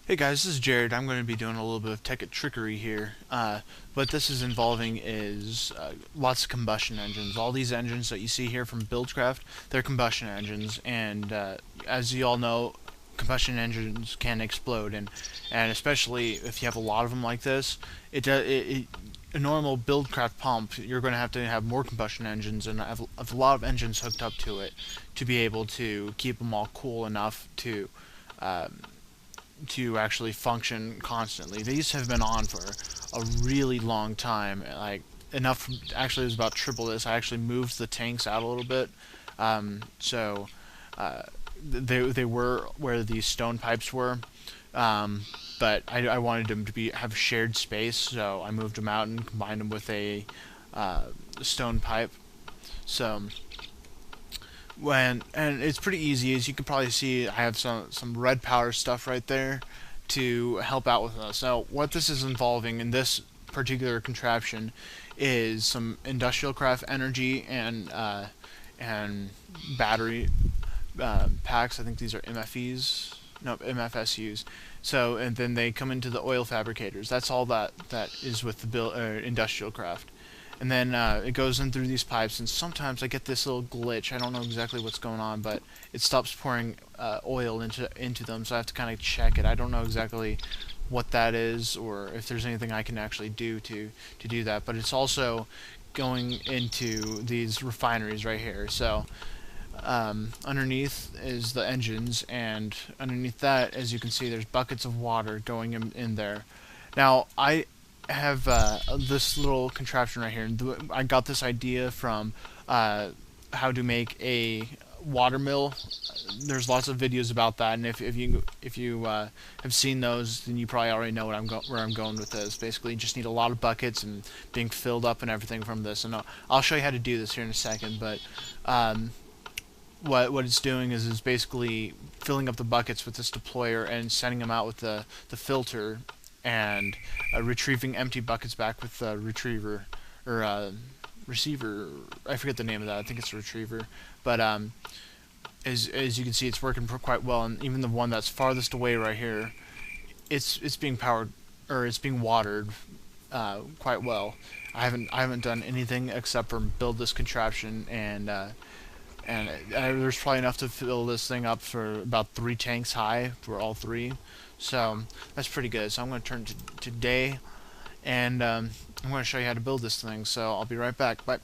Hey guys, this is Jared. I'm going to be doing a little bit of Tekkit trickery here. What this is involving is lots of combustion engines. All these engines that you see here from Buildcraft, they're combustion engines, and as you all know, combustion engines can explode, and especially if you have a lot of them like this, a normal Buildcraft pump, you're going to have more combustion engines and have a lot of engines hooked up to it to be able to keep them all cool enough um, to actually function constantly. These have been on for a really long time, like enough. Actually, it was about triple this. I actually moved the tanks out a little bit, so they were where these stone pipes were, but I wanted them to have shared space, so I moved them out and combined them with a stone pipe. So and it's pretty easy, as you can probably see. I have some red power stuff right there to help out with us. Now what this is involving in this particular contraption is some industrial craft energy and battery packs. I think these are MFEs, no, MFSUs. So, and then they come into the oil fabricators. That's all that is with the industrial craft. And then it goes in through these pipes, and sometimes I get this little glitch. I don't know exactly what's going on, but it stops pouring oil into them, so I have to kind of check it. I don't know exactly what that is, or if there's anything I can actually do to do that. But it's also going into these refineries right here. So underneath is the engines, and underneath that, as you can see, there's buckets of water going in there. Now, I have this little contraption right here. I got this idea from how to make a water mill. There's lots of videos about that, and if you have seen those, then you probably already know where I'm going with this. Basically, you just need a lot of buckets and being filled up and everything from this. And I'll show you how to do this here in a second, but what it's doing is basically filling up the buckets with this deployer and sending them out with the filter, and retrieving empty buckets back with the retriever or receiver. I forget the name of that. I think it's a retriever. But as you can see, it's working quite well. And even the one that's farthest away right here, it's being powered, or it's being watered quite well. I haven't done anything except for build this contraption, and there's probably enough to fill this thing up for about 3 tanks high for all three. So that's pretty good. So I'm going to turn to day, and I'm going to show you how to build this thing. So I'll be right back. Bye.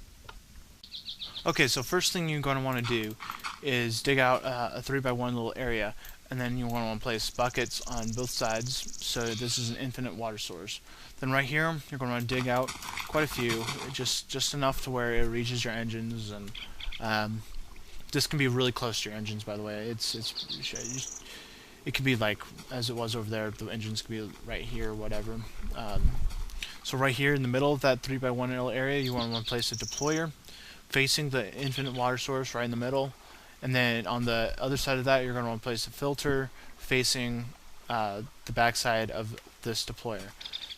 Okay, so first thing you're going to want to do is dig out a 3x1 little area, and then you want to place buckets on both sides, so this is an infinite water source. Then right here, you're going to want to dig out quite a few, just enough to where it reaches your engines, and this can be really close to your engines, by the way. It could be like as it was over there. The engines could be right here, or whatever. So right here in the middle of that 3x1 little area, you want to place a deployer facing the infinite water source right in the middle, and then on the other side of that, you're going to want to place a filter facing the backside of this deployer.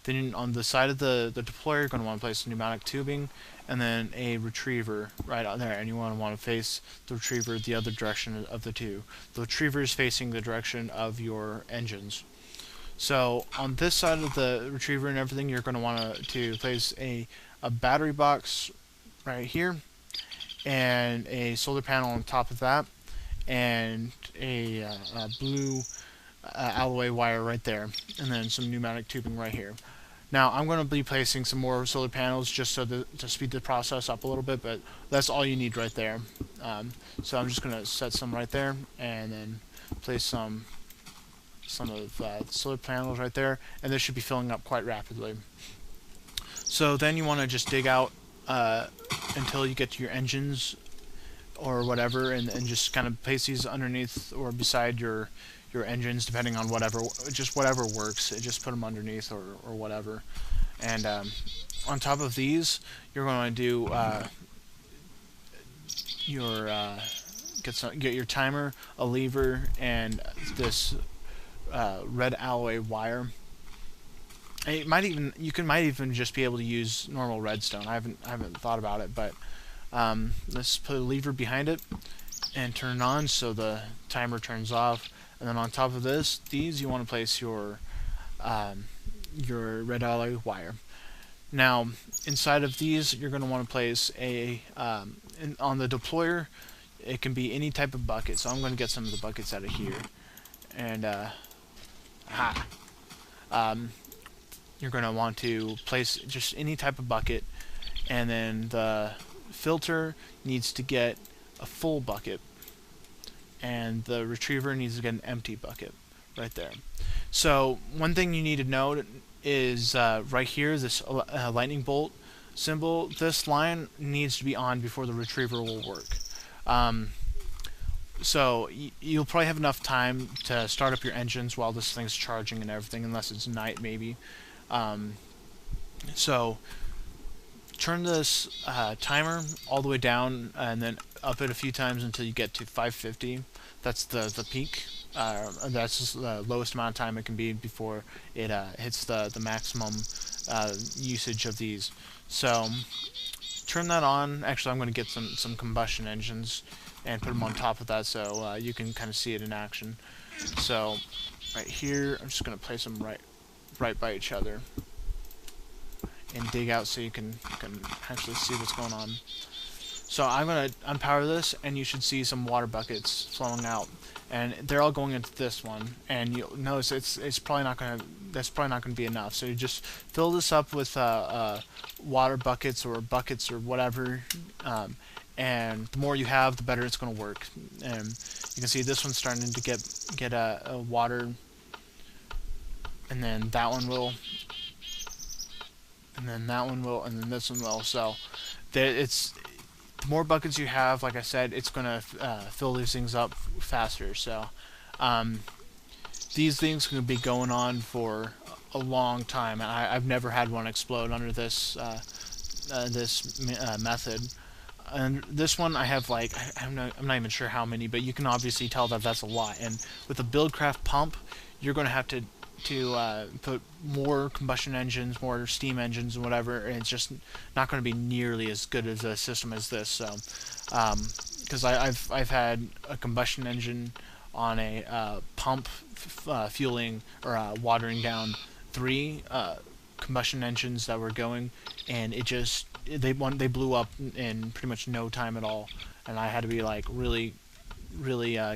Then on the side of the deployer, you're going to want to place pneumatic tubing, and then a retriever right on there, and you want to face the retriever the other direction of the two. The retriever is facing the direction of your engines. So on this side of the retriever and everything, you're going to want to place a battery box right here, and a solar panel on top of that, and a blue alloy wire right there, and then some pneumatic tubing right here. Now I'm going to be placing some more solar panels just so to speed the process up a little bit, but that's all you need right there. So I'm just going to set some right there, and then place some of the solar panels right there, and this should be filling up quite rapidly. So then you want to just dig out until you get to your engines or whatever, and just kind of place these underneath or beside your engines, depending on whatever works. Just put them underneath or whatever. And on top of these, you're going to do your get your timer, a lever, and this red alloy wire. You might even just be able to use normal redstone. I haven't thought about it, but let's put a lever behind it and turn it on so the timer turns off. And then on top of these you want to place your red alloy wire. Now, inside of these, you're going to want to place on the deployer, it can be any type of bucket. So I'm going to get some of the buckets out of here. And, you're going to want to place just any type of bucket. And then the filter needs to get a full bucket. And the retriever needs to get an empty bucket right there. So one thing you need to note is right here, this lightning bolt symbol, this line needs to be on before the retriever will work. So you'll probably have enough time to start up your engines while this thing's charging and everything, unless it's night maybe. So turn this timer all the way down and then up it a few times until you get to 550. That's the peak. That's just the lowest amount of time it can be before it hits the maximum usage of these. So turn that on. Actually, I'm going to get some combustion engines and put them on top of that so you can kind of see it in action. So right here, I'm just going to place them right by each other and dig out so you can actually see what's going on. So I'm going to unpower this, and you should see some water buckets flowing out, and they're all going into this one. And you'll notice it's probably not going to be enough. So you just fill this up with water buckets or whatever, and the more you have, the better it's going to work. And you can see this one's starting to get a water, and then that one will, and then that one will, and then this one will. So the more buckets you have, like I said, it's going to fill these things up faster. So these things can be going on for a long time, and I've never had one explode under this method. And this one I have like, I'm not even sure how many, but you can obviously tell that that's a lot. And with a Buildcraft pump, you're going to have to put more combustion engines, more steam engines, and whatever, and it's just not going to be nearly as good as a system as this. So, because I've had a combustion engine on a pump fueling or watering down 3 combustion engines that were going, and it just they blew up in pretty much no time at all, and I had to be like really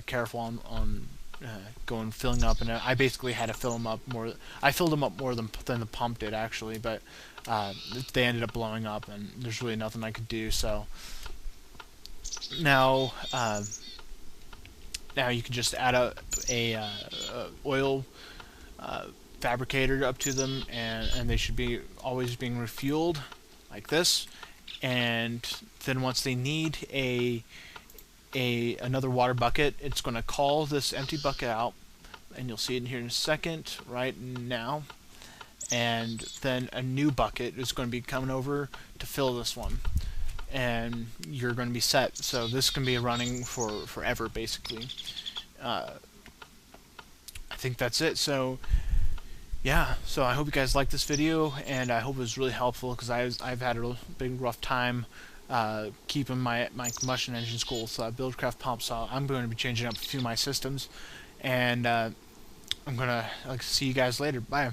careful on filling up, and I basically had to fill them up more. I filled them up more than the pump did actually, but they ended up blowing up, and there's really nothing I could do. So now you can just add a oil fabricator up to them, and they should be always being refueled like this. And then once they need another water bucket, it's going to call this empty bucket out, and you'll see it in here in a second, right now. And then a new bucket is going to be coming over to fill this one, and you're going to be set. So this can be running for forever, basically. I think that's it. So yeah, so I hope you guys liked this video, and I hope it was really helpful, because I've had a big rough time keeping my combustion engines cool with Buildcraft pumps. So I'm going to be changing up a few of my systems, and I'm gonna see you guys later. Bye.